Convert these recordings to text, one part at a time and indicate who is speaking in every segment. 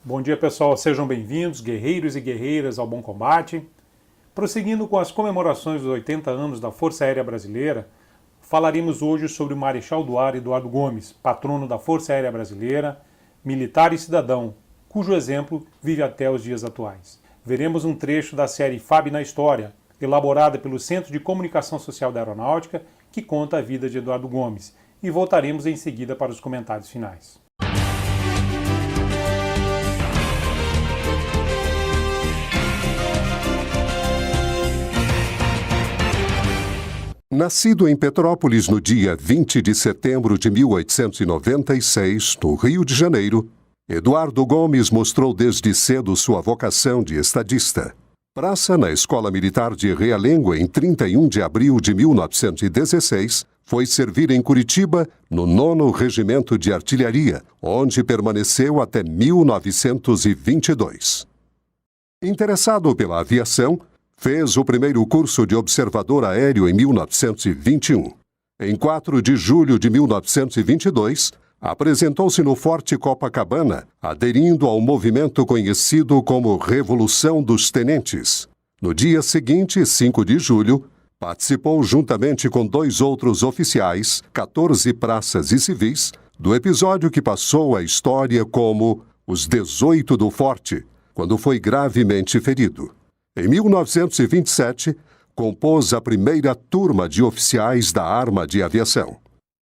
Speaker 1: Bom dia, pessoal. Sejam bem-vindos, guerreiros e guerreiras, ao Bom Combate. Prosseguindo com as comemorações dos 80 anos da Força Aérea Brasileira, falaremos hoje sobre o Marechal do Ar Eduardo Gomes, patrono da Força Aérea Brasileira, militar e cidadão, cujo exemplo vive até os dias atuais. Veremos um trecho da série FAB na História, elaborada pelo Centro de Comunicação Social da Aeronáutica, que conta a vida de Eduardo Gomes, e voltaremos em seguida para os comentários finais.
Speaker 2: Nascido em Petrópolis no dia 20 de setembro de 1896, no Rio de Janeiro, Eduardo Gomes mostrou desde cedo sua vocação de estadista. Praça na Escola Militar de Realengo em 31 de abril de 1916, foi servir em Curitiba no 9º Regimento de Artilharia, onde permaneceu até 1922. Interessado pela aviação, fez o primeiro curso de observador aéreo em 1921. Em 4 de julho de 1922, apresentou-se no Forte Copacabana, aderindo ao movimento conhecido como Revolução dos Tenentes. No dia seguinte, 5 de julho, participou juntamente com 2 outros oficiais, 14 praças e civis, do episódio que passou à história como os 18 do Forte, quando foi gravemente ferido. Em 1927, compôs a primeira turma de oficiais da Arma de Aviação.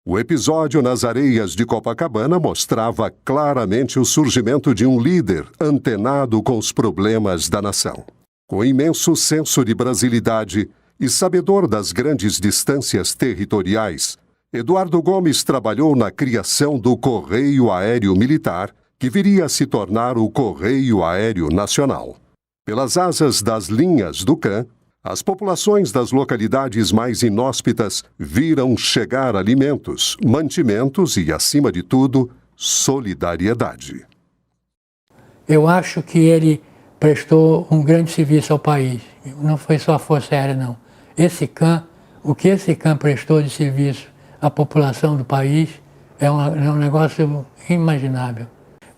Speaker 2: O episódio nas areias de Copacabana mostrava claramente o surgimento de um líder antenado com os problemas da nação. Com imenso senso de brasilidade e sabedor das grandes distâncias territoriais, Eduardo Gomes trabalhou na criação do Correio Aéreo Militar, que viria a se tornar o Correio Aéreo Nacional. Pelas asas das linhas do CAN, as populações das localidades mais inóspitas viram chegar alimentos, mantimentos e, acima de tudo, solidariedade.
Speaker 3: Eu acho que ele prestou um grande serviço ao país. Não foi só a Força Aérea, não. Esse CAN, o que esse CAN prestou de serviço à população do país é um negócio inimaginável.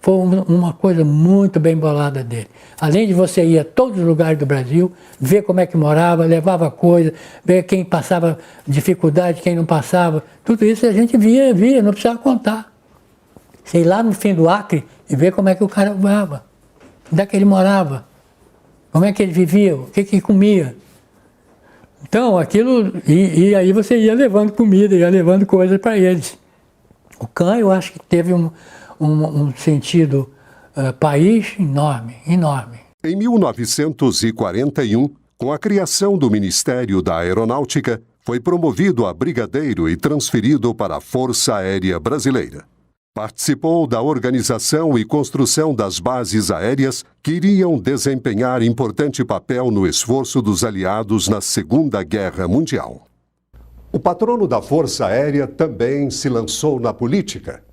Speaker 3: Foi uma coisa muito bem bolada dele. Além de você ir a todos os lugares do Brasil, ver como é que morava, levava coisa, ver quem passava dificuldade, quem não passava, tudo isso a gente via, não precisava contar. Você ir lá no fim do Acre e ver como é que o cara morava, onde é que ele morava, como é que ele vivia, o que ele comia. Então, aquilo, e aí você ia levando comida, ia levando coisas para eles. O CAN, eu acho que teve um sentido país enorme.
Speaker 2: Em 1941, com a criação do Ministério da Aeronáutica, foi promovido a brigadeiro e transferido para a Força Aérea Brasileira. Participou da organização e construção das bases aéreas que iriam desempenhar importante papel no esforço dos aliados na Segunda Guerra Mundial. O patrono da Força Aérea também se lançou na política.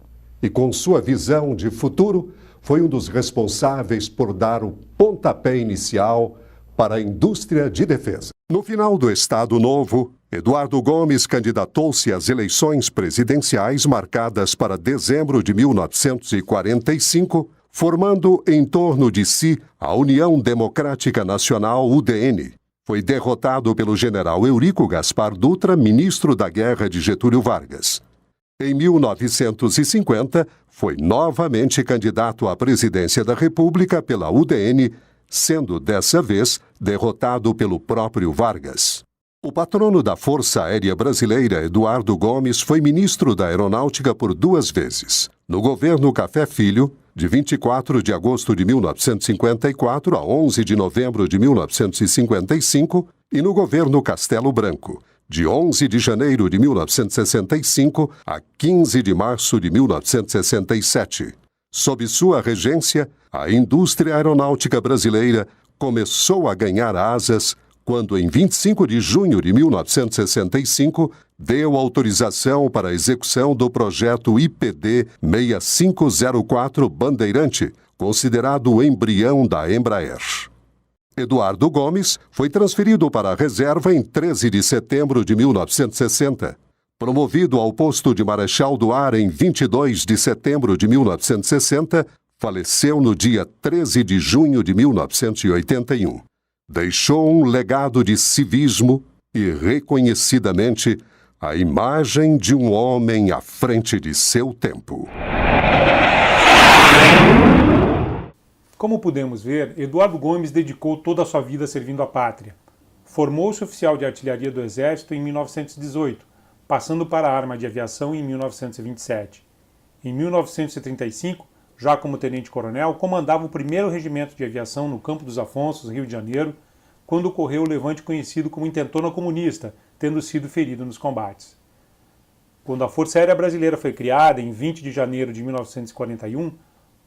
Speaker 2: E com sua visão de futuro, foi um dos responsáveis por dar o pontapé inicial para a indústria de defesa. No final do Estado Novo, Eduardo Gomes candidatou-se às eleições presidenciais marcadas para dezembro de 1945, formando em torno de si a União Democrática Nacional, UDN. Foi derrotado pelo general Eurico Gaspar Dutra, ministro da Guerra de Getúlio Vargas. Em 1950, foi novamente candidato à presidência da República pela UDN, sendo dessa vez derrotado pelo próprio Vargas. O patrono da Força Aérea Brasileira, Eduardo Gomes, foi ministro da Aeronáutica por 2 vezes. No governo Café Filho, de 24 de agosto de 1954 a 11 de novembro de 1955, e no governo Castelo Branco, de 11 de janeiro de 1965 a 15 de março de 1967. Sob sua regência, a indústria aeronáutica brasileira começou a ganhar asas quando, em 25 de junho de 1965, deu autorização para a execução do projeto IPD 6504 Bandeirante, considerado o embrião da Embraer. Eduardo Gomes foi transferido para a reserva em 13 de setembro de 1960. Promovido ao posto de Marechal do Ar em 22 de setembro de 1960, faleceu no dia 13 de junho de 1981. Deixou um legado de civismo e, reconhecidamente, a imagem de um homem à frente de seu tempo.
Speaker 1: Como pudemos ver, Eduardo Gomes dedicou toda a sua vida servindo à pátria. Formou-se oficial de artilharia do Exército em 1918, passando para a arma de aviação em 1927. Em 1935, já como tenente-coronel, comandava o 1º Regimento de Aviação no Campo dos Afonsos, Rio de Janeiro, quando ocorreu o levante conhecido como Intentona Comunista, tendo sido ferido nos combates. Quando a Força Aérea Brasileira foi criada, em 20 de janeiro de 1941,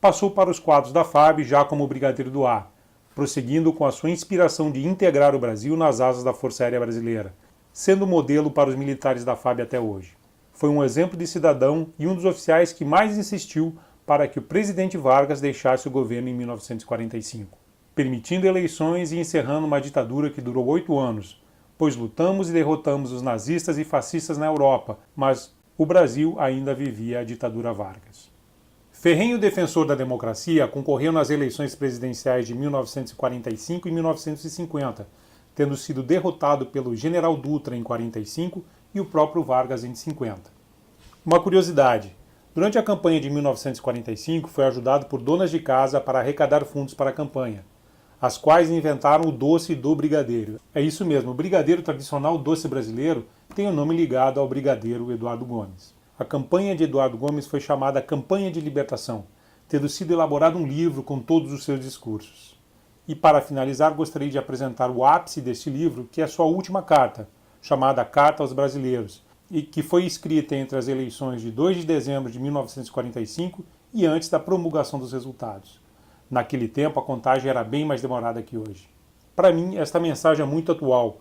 Speaker 1: passou para os quadros da FAB já como Brigadeiro do Ar, prosseguindo com a sua inspiração de integrar o Brasil nas asas da Força Aérea Brasileira, sendo modelo para os militares da FAB até hoje. Foi um exemplo de cidadão e um dos oficiais que mais insistiu para que o presidente Vargas deixasse o governo em 1945, permitindo eleições e encerrando uma ditadura que durou 8 anos, pois lutamos e derrotamos os nazistas e fascistas na Europa, mas o Brasil ainda vivia a ditadura Vargas. Ferrenho defensor da democracia, concorreu nas eleições presidenciais de 1945 e 1950, tendo sido derrotado pelo General Dutra em 45 e o próprio Vargas em 50. Uma curiosidade: durante a campanha de 1945 foi ajudado por donas de casa para arrecadar fundos para a campanha, as quais inventaram o doce do brigadeiro. É isso mesmo, o brigadeiro tradicional doce brasileiro tem o nome ligado ao brigadeiro Eduardo Gomes. A campanha de Eduardo Gomes foi chamada Campanha de Libertação, tendo sido elaborado um livro com todos os seus discursos. E para finalizar, gostaria de apresentar o ápice deste livro, que é a sua última carta, chamada Carta aos Brasileiros, e que foi escrita entre as eleições de 2 de dezembro de 1945 e antes da promulgação dos resultados. Naquele tempo, a contagem era bem mais demorada que hoje. Para mim, esta mensagem é muito atual,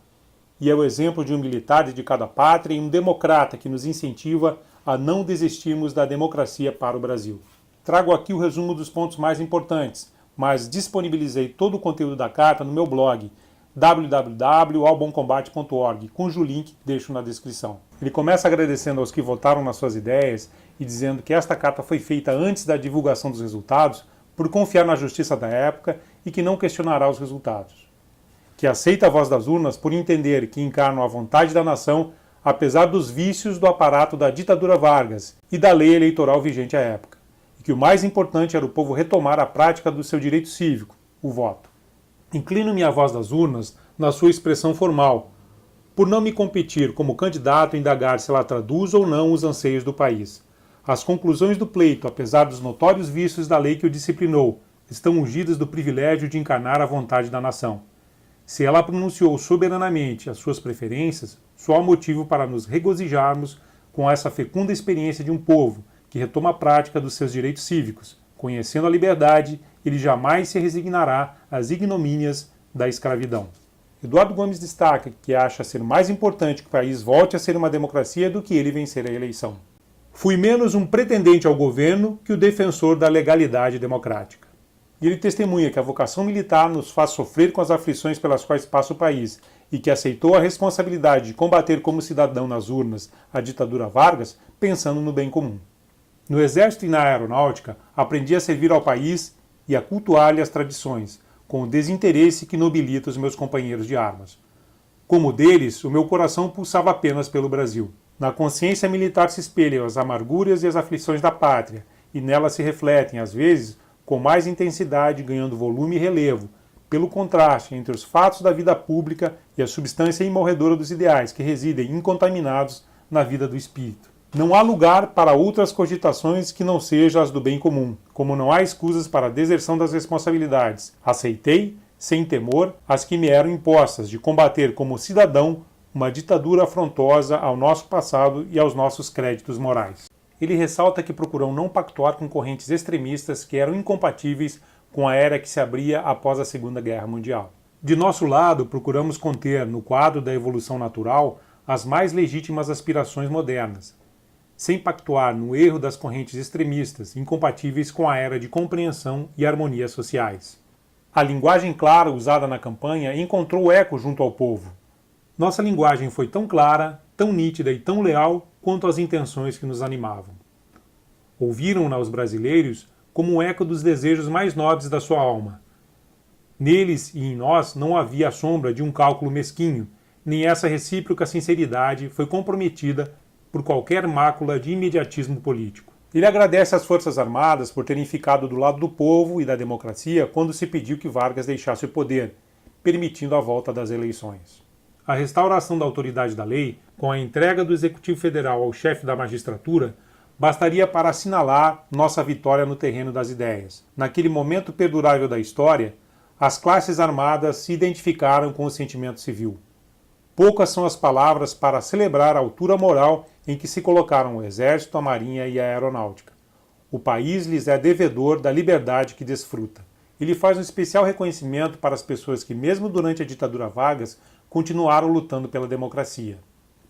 Speaker 1: e é o exemplo de um militar dedicado à pátria e um democrata que nos incentiva a não desistirmos da democracia para o Brasil. Trago aqui o resumo dos pontos mais importantes, mas disponibilizei todo o conteúdo da carta no meu blog www.albomcombate.org, cujo link deixo na descrição. Ele começa agradecendo aos que votaram nas suas ideias e dizendo que esta carta foi feita antes da divulgação dos resultados por confiar na justiça da época e que não questionará os resultados. Que aceita a voz das urnas por entender que encarnam a vontade da nação apesar dos vícios do aparato da ditadura Vargas e da lei eleitoral vigente à época, e que o mais importante era o povo retomar a prática do seu direito cívico, o voto. Inclino-me à voz das urnas na sua expressão formal, por não me competir como candidato a indagar se ela traduz ou não os anseios do país. As conclusões do pleito, apesar dos notórios vícios da lei que o disciplinou, estão ungidas do privilégio de encarnar a vontade da nação. Se ela pronunciou soberanamente as suas preferências, só há motivo para nos regozijarmos com essa fecunda experiência de um povo que retoma a prática dos seus direitos cívicos. Conhecendo a liberdade, ele jamais se resignará às ignomínias da escravidão. Eduardo Gomes destaca que acha ser mais importante que o país volte a ser uma democracia do que ele vencer a eleição. Fui menos um pretendente ao governo que o defensor da legalidade democrática. E ele testemunha que a vocação militar nos faz sofrer com as aflições pelas quais passa o país e que aceitou a responsabilidade de combater como cidadão nas urnas a ditadura Vargas, pensando no bem comum. No Exército e na Aeronáutica, aprendi a servir ao país e a cultuar-lhe as tradições, com o desinteresse que nobilita os meus companheiros de armas. Como o deles, o meu coração pulsava apenas pelo Brasil. Na consciência militar se espelham as amarguras e as aflições da pátria, e nelas se refletem, às vezes, com mais intensidade, ganhando volume e relevo, pelo contraste entre os fatos da vida pública e a substância imorredora dos ideais que residem incontaminados na vida do espírito. Não há lugar para outras cogitações que não sejam as do bem comum, como não há escusas para a deserção das responsabilidades. Aceitei, sem temor, as que me eram impostas de combater como cidadão uma ditadura afrontosa ao nosso passado e aos nossos créditos morais. Ele ressalta que procurou não pactuar com correntes extremistas que eram incompatíveis com a era que se abria após a Segunda Guerra Mundial. De nosso lado, procuramos conter, no quadro da evolução natural, as mais legítimas aspirações modernas, sem pactuar no erro das correntes extremistas, incompatíveis com a era de compreensão e harmonia sociais. A linguagem clara usada na campanha encontrou eco junto ao povo. Nossa linguagem foi tão clara, tão nítida e tão leal quanto as intenções que nos animavam. Ouviram-na os brasileiros como um eco dos desejos mais nobres da sua alma. Neles e em nós não havia a sombra de um cálculo mesquinho, nem essa recíproca sinceridade foi comprometida por qualquer mácula de imediatismo político. Ele agradece às Forças Armadas por terem ficado do lado do povo e da democracia quando se pediu que Vargas deixasse o poder, permitindo a volta das eleições. A restauração da autoridade da lei, com a entrega do Executivo Federal ao chefe da magistratura, bastaria para assinalar nossa vitória no terreno das ideias. Naquele momento perdurável da história, as classes armadas se identificaram com o sentimento civil. Poucas são as palavras para celebrar a altura moral em que se colocaram o Exército, a Marinha e a Aeronáutica. O país lhes é devedor da liberdade que desfruta. Ele faz um especial reconhecimento para as pessoas que, mesmo durante a ditadura Vargas, continuaram lutando pela democracia.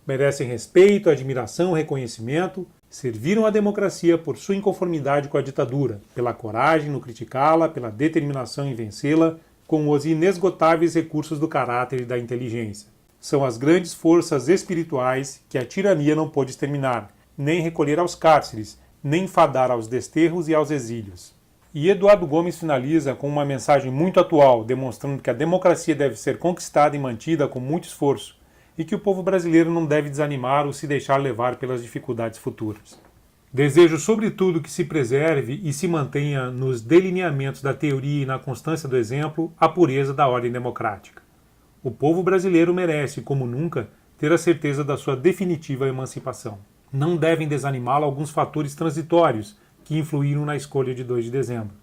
Speaker 1: Merecem respeito, admiração, reconhecimento, serviram a democracia por sua inconformidade com a ditadura, pela coragem no criticá-la, pela determinação em vencê-la, com os inesgotáveis recursos do caráter e da inteligência. São as grandes forças espirituais que a tirania não pôde exterminar, nem recolher aos cárceres, nem fadar aos desterros e aos exílios. E Eduardo Gomes finaliza com uma mensagem muito atual, demonstrando que a democracia deve ser conquistada e mantida com muito esforço, e que o povo brasileiro não deve desanimar ou se deixar levar pelas dificuldades futuras. Desejo, sobretudo, que se preserve e se mantenha nos delineamentos da teoria e na constância do exemplo a pureza da ordem democrática. O povo brasileiro merece, como nunca, ter a certeza da sua definitiva emancipação. Não devem desanimá-lo alguns fatores transitórios que influíram na escolha de 2 de dezembro,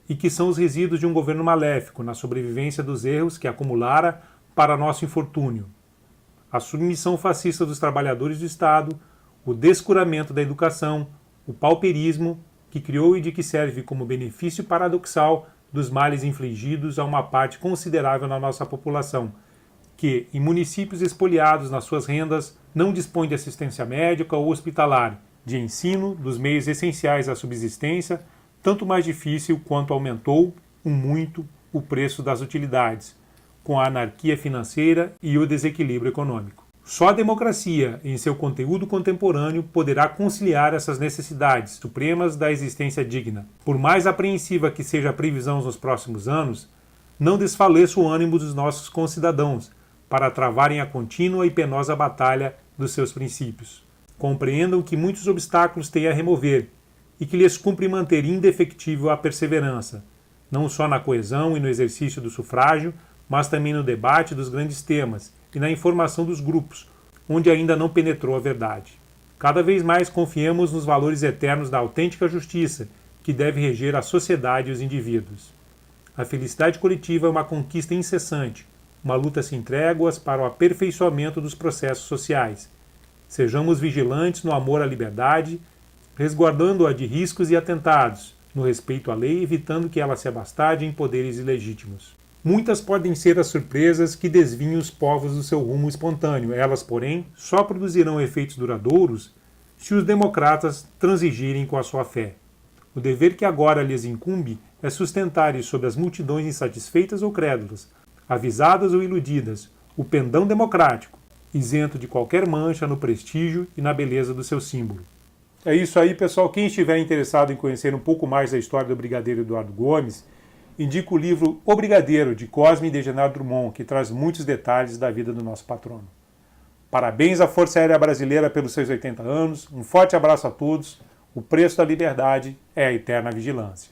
Speaker 1: e que são os resíduos de um governo maléfico na sobrevivência dos erros que acumulara para nosso infortúnio. A submissão fascista dos trabalhadores do Estado, o descuramento da educação, o pauperismo, que criou e de que serve como benefício paradoxal dos males infligidos a uma parte considerável na nossa população, que, em municípios expoliados nas suas rendas, não dispõe de assistência médica ou hospitalar, de ensino, dos meios essenciais à subsistência, tanto mais difícil quanto aumentou muito o preço das utilidades, com a anarquia financeira e o desequilíbrio econômico. Só a democracia, em seu conteúdo contemporâneo, poderá conciliar essas necessidades supremas da existência digna. Por mais apreensiva que seja a previsão nos próximos anos, não desfaleça o ânimo dos nossos concidadãos para travarem a contínua e penosa batalha dos seus princípios. Compreendam que muitos obstáculos têm a remover e que lhes cumpre manter indefectível a perseverança, não só na coesão e no exercício do sufrágio, mas também no debate dos grandes temas e na informação dos grupos, onde ainda não penetrou a verdade. Cada vez mais confiemos nos valores eternos da autêntica justiça, que deve reger a sociedade e os indivíduos. A felicidade coletiva é uma conquista incessante, uma luta sem tréguas para o aperfeiçoamento dos processos sociais. Sejamos vigilantes no amor à liberdade, resguardando-a de riscos e atentados, no respeito à lei, evitando que ela se abastade em poderes ilegítimos. Muitas podem ser as surpresas que desviem os povos do seu rumo espontâneo. Elas, porém, só produzirão efeitos duradouros se os democratas transigirem com a sua fé. O dever que agora lhes incumbe é sustentar sobre as multidões insatisfeitas ou crédulas, avisadas ou iludidas, o pendão democrático, isento de qualquer mancha no prestígio e na beleza do seu símbolo. É isso aí, pessoal. Quem estiver interessado em conhecer um pouco mais da história do Brigadeiro Eduardo Gomes, indico o livro O Brigadeiro, de Cosme e Degenaro Drummond, que traz muitos detalhes da vida do nosso patrono. Parabéns à Força Aérea Brasileira pelos seus 80 anos, um forte abraço a todos, o preço da liberdade é a eterna vigilância.